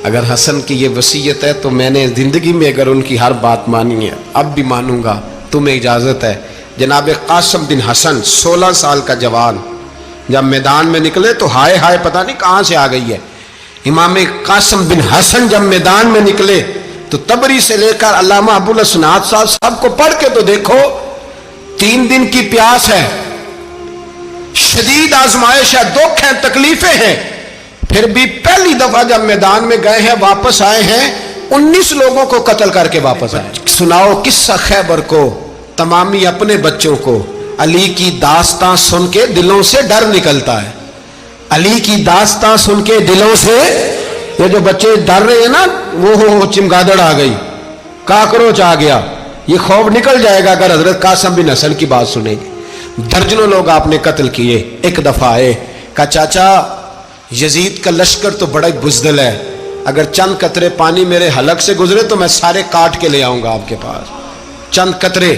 اگر حسن کی یہ وصیت ہے تو میں نے زندگی میں اگر ان کی ہر بات مانی ہے اب بھی مانوں گا، تمہیں اجازت ہے. جناب قاسم بن حسن 16 سال کا جوان جب میدان میں نکلے تو ہائے ہائے پتہ نہیں کہاں سے آ گئی ہے. امام قاسم بن حسن جب میدان میں نکلے تو تبری سے لے کر علامہ ابو الاسناد صاحب سب کو پڑھ کے تو دیکھو، 3 دن کی پیاس ہے، شدید آزمائش ہے، دکھ ہیں، تکلیفیں ہیں، پھر بھی پہلی دفعہ جب میدان میں گئے ہیں واپس آئے ہیں 19 لوگوں کو قتل کر کے واپس آئے. سناؤ قصہ خیبر کو، تمامی اپنے بچوں کو. علی کی داستان سن کے دلوں سے ڈر نکلتا ہے. علی کی داستان سن کے دلوں سے، یہ جو بچے ڈر رہے ہیں نا، وہ چمگادڑ آ گئی، کاکروچ آ گیا، یہ خوف نکل جائے گا اگر حضرت قاسم بن حسن کی بات سنیں گے. درجنوں لوگ آپ نے قتل کیے. ایک دفعہ آئے، کہا چاچا یزید کا لشکر تو بڑا بزدل ہے، اگر چند قطرے پانی میرے حلق سے گزرے تو میں سارے کاٹ کے لے آؤں گا آپ کے پاس، چند قطرے.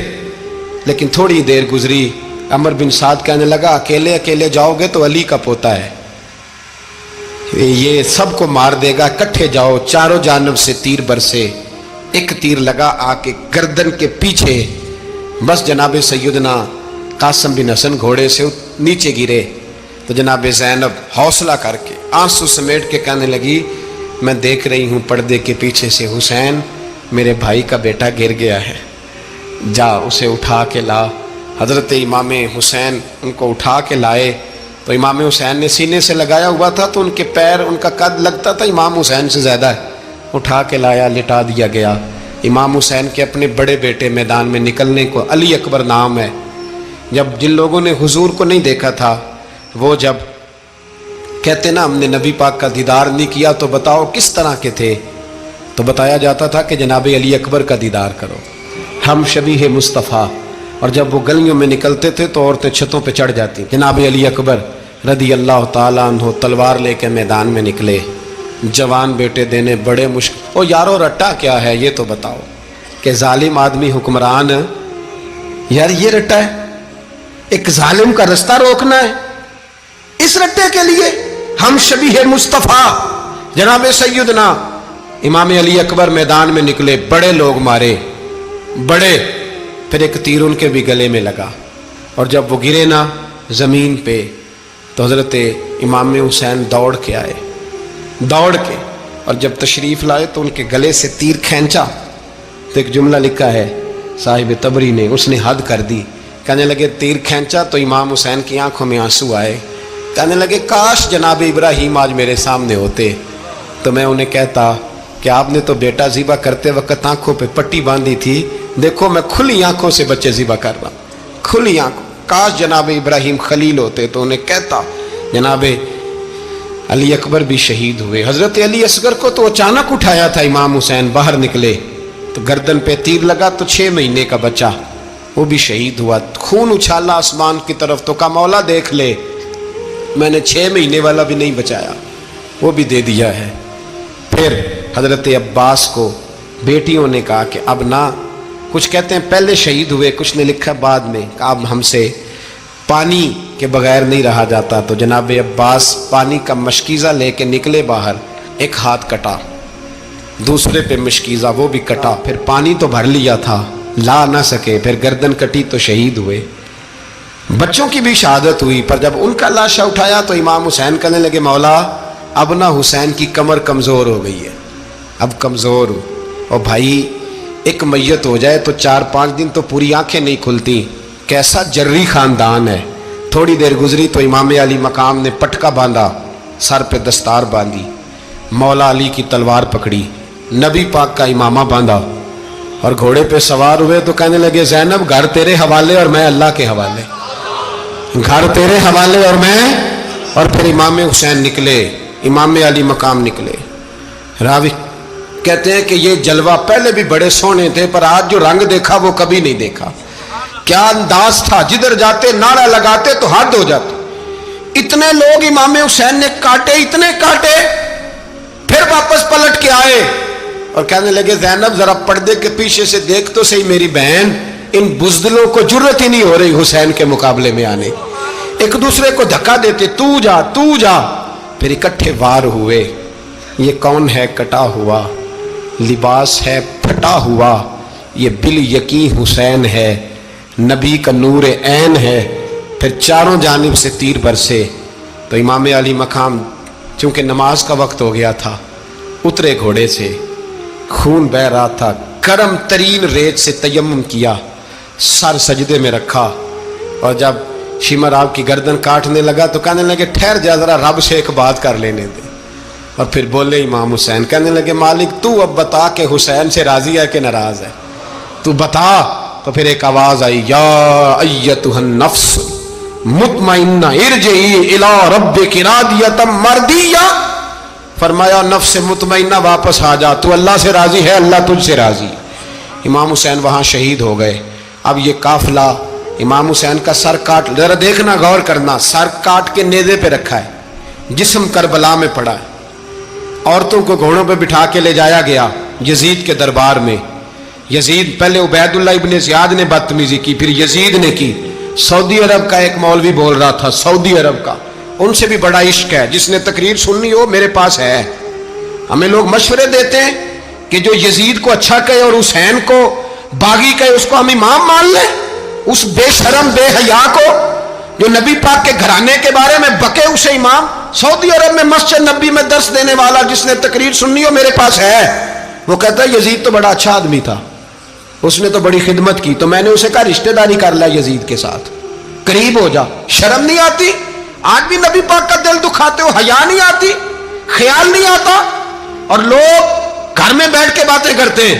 لیکن تھوڑی دیر گزری، عمر بن سعد کہنے لگا اکیلے اکیلے جاؤ گے تو علی کا پوتا ہے، یہ سب کو مار دے گا، کٹھے جاؤ. چاروں جانب سے تیر برسے، ایک تیر لگا آ کے گردن کے پیچھے، بس جناب سیدنا قاسم بن حسن گھوڑے سے نیچے گرے. تو جناب زینب حوصلہ کر کے آنسو سمیٹ کے کہنے لگی میں دیکھ رہی ہوں پردے کے پیچھے سے حسین میرے بھائی کا بیٹا گر گیا ہے، جا اسے اٹھا کے لا. حضرت امام حسین ان کو اٹھا کے لائے تو امام حسین نے سینے سے لگایا ہوا تھا تو ان کے پیر، ان کا قد لگتا تھا امام حسین سے زیادہ ہے، اٹھا کے لایا، لٹا دیا گیا۔ امام حسین کے اپنے بڑے بیٹے میدان میں نکلنے کو، علی اکبر نام ہے، جب جن لوگوں نے حضور کو نہیں دیکھا تھا وہ جب کہتے نا ہم نے نبی پاک کا دیدار نہیں کیا تو بتاؤ کس طرح کے تھے، تو بتایا جاتا تھا کہ جناب علی اکبر کا دیدار کرو، ہم شبیہ مصطفیٰ۔ اور جب وہ گلیوں میں نکلتے تھے تو عورتیں چھتوں پہ چڑھ جاتی۔ جناب علی اکبر رضی اللہ تعالیٰ عنہ تلوار لے کے میدان میں نکلے، جوان بیٹے دینے بڑے مشکل۔ او یارو رٹا کیا ہے یہ تو بتاؤ، کہ ظالم آدمی حکمران، یار یہ رٹا ہے، ایک ظالم کا رستہ روکنا ہے، اس رٹے کے لیے ہم شبیہ مصطفیٰ۔ جناب سیدنا امام علی اکبر میدان میں نکلے، بڑے لوگ مارے، بڑے، پھر ایک تیر ان کے بھی گلے میں لگا، اور جب وہ گرے نا زمین پہ تو حضرت امام حسین دوڑ کے آئے، دوڑ کے، اور جب تشریف لائے تو ان کے گلے سے تیر کھینچا تو ایک جملہ لکھا ہے صاحب تبری نے، اس نے حد کر دی، کہنے لگے تیر کھینچا تو امام حسین کی آنکھوں میں آنسو آئے، کہنے لگے کاش جناب ابراہیم آج میرے سامنے ہوتے تو میں انہیں کہتا کہ آپ نے تو بیٹا ذبح کرتے وقت آنکھوں پہ پٹی باندھی تھی، دیکھو میں کھلی آنکھوں سے بچے ذبح کر رہا ہوں، کھلی آنکھوں، کاش جناب ابراہیم خلیل ہوتے تو انہیں کہتا۔ جناب علی اکبر بھی شہید ہوئے۔ حضرت علی اصغر کو تو اچانک اٹھایا تھا امام حسین، باہر نکلے تو گردن پہ تیر لگا تو 6 مہینے کا بچہ وہ بھی شہید ہوا، خون اچھالا آسمان کی طرف تو کہا مولا دیکھ لے میں نے 6 مہینے والا بھی نہیں بچایا، وہ بھی دے دیا ہے۔ پھر حضرت عباس کو بیٹیوں نے کہا کہ اب نہ، کچھ کہتے ہیں پہلے شہید ہوئے، کچھ نے لکھا بعد میں، کہ اب ہم سے پانی کے بغیر نہیں رہا جاتا، تو جناب عباس پانی کا مشکیزہ لے کے نکلے باہر، ایک ہاتھ کٹا، دوسرے پہ مشکیزہ وہ بھی کٹا، پھر پانی تو بھر لیا تھا لا نہ سکے، پھر گردن کٹی تو شہید ہوئے۔ بچوں کی بھی شہادت ہوئی، پر جب ان کا لاشا اٹھایا تو امام حسین کہنے لگے مولا اب نہ حسین کی کمر کمزور ہو گئی ہے، اب کمزور ہو، اور بھائی ایک میت ہو جائے تو 4-5 دن تو پوری آنکھیں نہیں کھلتی، کیسا جری خاندان ہے۔ تھوڑی دیر گزری تو امام علی مقام نے پٹکا باندھا، سر پہ دستار باندھی، مولا علی کی تلوار پکڑی، نبی پاک کا امامہ باندھا اور گھوڑے پہ سوار ہوئے تو کہنے لگے زینب گھر تیرے حوالے اور میں اللہ کے حوالے، گھر تیرے حوالے اور میں، اور پھر امام حسین نکلے، امام علی مقام نکلے۔ راوی کہتے ہیں کہ یہ جلوہ پہلے بھی بڑے سونے تھے پر آج جو رنگ دیکھا وہ کبھی نہیں دیکھا، کیا انداز تھا، جدھر جاتے نعرہ لگاتے تو حد ہو جاتے، اتنے لوگ امام حسین نے کاٹے، اتنے کاٹے، پھر واپس پلٹ کے آئے اور کہنے لگے زینب ذرا پردے کے پیچھے سے دیکھ تو صحیح میری بہن، ان بزدلوں کو جرت ہی نہیں ہو رہی حسین کے مقابلے میں آنے، ایک دوسرے کو دھکا دیتے، تو جا تو جا، پھر اکٹھے وار ہوئے۔ یہ کون ہے کٹا ہوا، لباس ہے پھٹا ہوا، یہ بال یقین حسین ہے، نبی کا نور عین ہے۔ پھر چاروں جانب سے تیر برسے تو امام علی مقام چونکہ نماز کا وقت ہو گیا تھا، اترے گھوڑے سے، خون بہ رہا تھا، گرم ترین ریت سے تیمم کیا، سر سجدے میں رکھا، اور جب شمر آپ کی گردن کاٹنے لگا تو کہنے لگے ٹھہر جا ذرا رب سے ایک بات کر لینے دے، اور پھر بولے امام حسین، کہنے لگے مالک تو اب بتا کہ حسین سے راضی ہے کہ ناراض ہے، تو بتا۔ تو پھر ایک آواز آئی، یا ایتھا النفس مطمئنہ ارجعی الی ربک راضیۃ مرضیہ، فرمایا نفس مطمئنہ واپس آ جا، تو اللہ سے راضی ہے، اللہ تجھ سے راضی۔ امام حسین وہاں شہید ہو گئے۔ اب یہ قافلہ امام حسین کا سر کاٹ، ذرا دیکھنا غور کرنا، سر کاٹ کے نیزے پہ رکھا ہے، جسم کربلا میں پڑا ہے، عورتوں کو گھوڑوں پہ بٹھا کے لے جایا گیا یزید کے دربار میں۔ یزید پہلے عبید اللہ ابن زیاد نے بدتمیزی کی، پھر یزید نے کی۔ سعودی عرب کا ایک مولوی بول رہا تھا، سعودی عرب کا، ان سے بھی بڑا عشق ہے، جس نے تقریر سننی ہو میرے پاس ہے۔ ہمیں لوگ مشورے دیتے ہیں کہ جو یزید کو اچھا کہے اور حسین کو باغی کہے اس کو ہم امام مان لیں، اس بے شرم بے حیا کو جو نبی پاک کے گھرانے کے بارے میں بکے اسے امام۔ سعودی عرب میں مسجد نبی میں درس دینے والا جس نے تقریر سننی ہو میرے پاس ہے، وہ کہتا ہے یزید تو بڑا اچھا آدمی تھا، اس نے تو بڑی خدمت کی، تو میں نے اسے کہا رشتہ داری کر لیا یزید کے ساتھ، قریب ہو جا، شرم نہیں آتی؟ آج بھی نبی پاک کا دل دکھاتے ہو، حیا نہیں آتی، خیال نہیں آتا، اور لوگ گھر میں بیٹھ کے باتیں کرتے ہیں،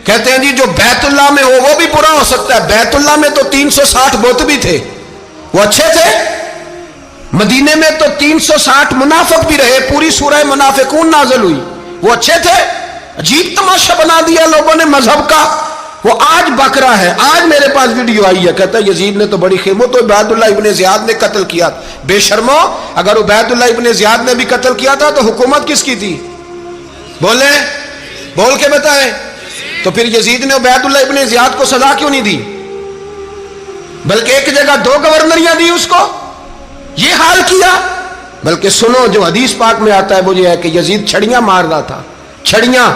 کہتے ہیں جی جو بیت اللہ میں ہو وہ بھی برا ہو سکتا ہے۔ بیت اللہ میں تو 360 بت بھی تھے، وہ اچھے تھے۔ مدینے میں تو 360 منافق بھی رہے، پوری سورہ منافقون نازل ہوئی، وہ اچھے تھے۔ عجیب تماشا بنا دیا لوگوں نے مذہب کا۔ وہ آج بک رہا ہے، آج میرے پاس ویڈیو آئی ہے، کہتا ہے یزید نے تو بڑی خیمت، تو عبید اللہ ابن زیاد نے قتل کیا۔ بے شرمو، اگر عبید اللہ ابن زیاد نے بھی قتل کیا تھا تو حکومت کس کی تھی؟ بولے، بول کے بتائیں۔ تو پھر یزید نے عبید اللہ ابن زیاد کو سزا کیوں نہیں دی، بلکہ ایک جگہ 2 گورنریاں دی اس کو، یہ حال کیا؟ بلکہ سنو جو حدیث پاک میں آتا ہے وہ یہ ہے کہ یزید چھڑیاں مار رہا تھا، چھڑیاں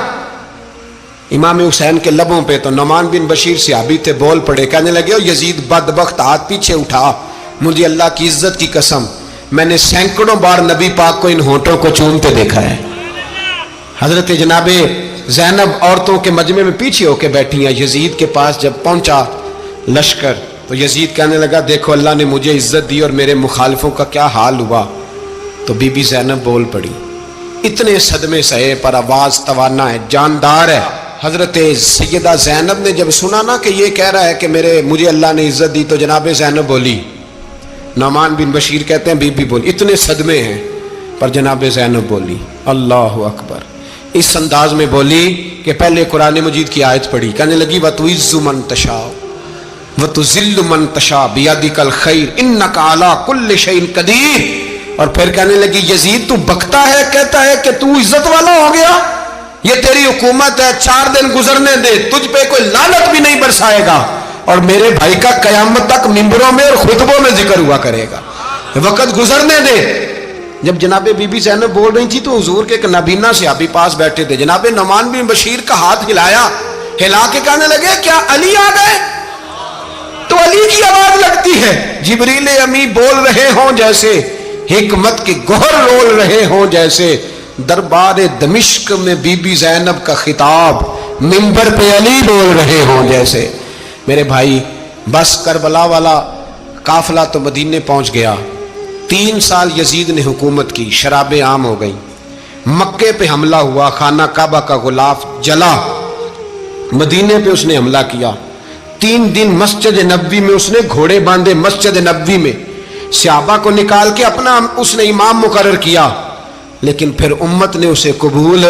امام حسین کے لبوں پہ۔ تو نعمان بن بشیر صحابی تھے، بول پڑے، کہنے لگے یزید بدبخت، ہاتھ پیچھے اٹھا، مجھے اللہ کی عزت کی قسم میں نے سینکڑوں بار نبی پاک کو ان ہونٹوں کو چومتے دیکھا ہے۔ حضرت جناب زینب عورتوں کے مجمع میں پیچھے ہو کے بیٹھی ہیں، یزید کے پاس جب پہنچا لشکر تو یزید کہنے لگا دیکھو اللہ نے مجھے عزت دی اور میرے مخالفوں کا کیا حال ہوا۔ تو بی بی زینب بول پڑی، اتنے صدمے سہے پر آواز توانا ہے، جاندار ہے۔ حضرت سیدہ زینب نے جب سنا نا کہ یہ کہہ رہا ہے کہ مجھے اللہ نے عزت دی، تو جناب زینب بولی، نعمان بن بشیر کہتے ہیں بی بی بولی، اتنے صدمے ہیں پر جناب زینب بولی اللہ اکبر، اس انداز میں بولی کہ پہلے قرآن مجید کی آیت پڑھی، کہنے لگی وَتُعِزُّ مَن تَشَاءُ وَتُذِلُّ مَن تَشَاءُ بِيَدِكَ الْخَيْرُ إِنَّكَ عَلَىٰ كُلِّ شَيْءٍ قَدِيرٌ۔ اور پھر کہنے لگی یزید تو بکتا ہے، کہتا ہے کہ تو عزت والا ہو گیا، یہ تیری حکومت ہے، 4 دن گزرنے دے، تجھ پہ کوئی لعنت بھی نہیں برسائے گا، اور میرے بھائی کا قیامت تک ممبروں میں اور خطبوں میں ذکر ہوا کرے گا، وقت گزرنے دے۔ جب جناب بی بی زینب بول رہی تھی تو حضور کے ایک نابینا صحابی پاس بیٹھے تھے، جناب نعمان بن بشیر کا ہاتھ ہلایا، ہلا کے کہنے لگے کیا علی آ گئے؟ تو علی کی آواز لگتی ہے، جبریل امی بول رہے ہوں جیسے، حکمت کے گوہر رول رہے ہوں جیسے، دربار دمشق میں بی بی زینب کا خطاب، منبر پہ علی بول رہے ہوں جیسے۔ میرے بھائی بس کربلا والا قافلہ تو مدینے پہنچ گیا، 3 سال یزید نے حکومت کی، شرابیں عام ہو گئیں، مکے پہ حملہ ہوا، خانہ کعبہ کا غلاف جلا، مدینے پہ اس نے حملہ کیا، 3 دن مسجد نبوی میں اس نے گھوڑے باندھے، مسجد نبوی میں صحابہ کو نکال کے اپنا اس نے امام مقرر کیا، لیکن پھر امت نے اسے قبول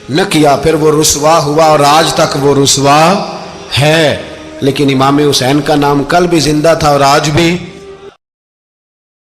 نہ کیا، پھر وہ رسوا ہوا اور آج تک وہ رسوا ہے۔ لیکن امام حسین کا نام کل بھی زندہ تھا اور آج بھی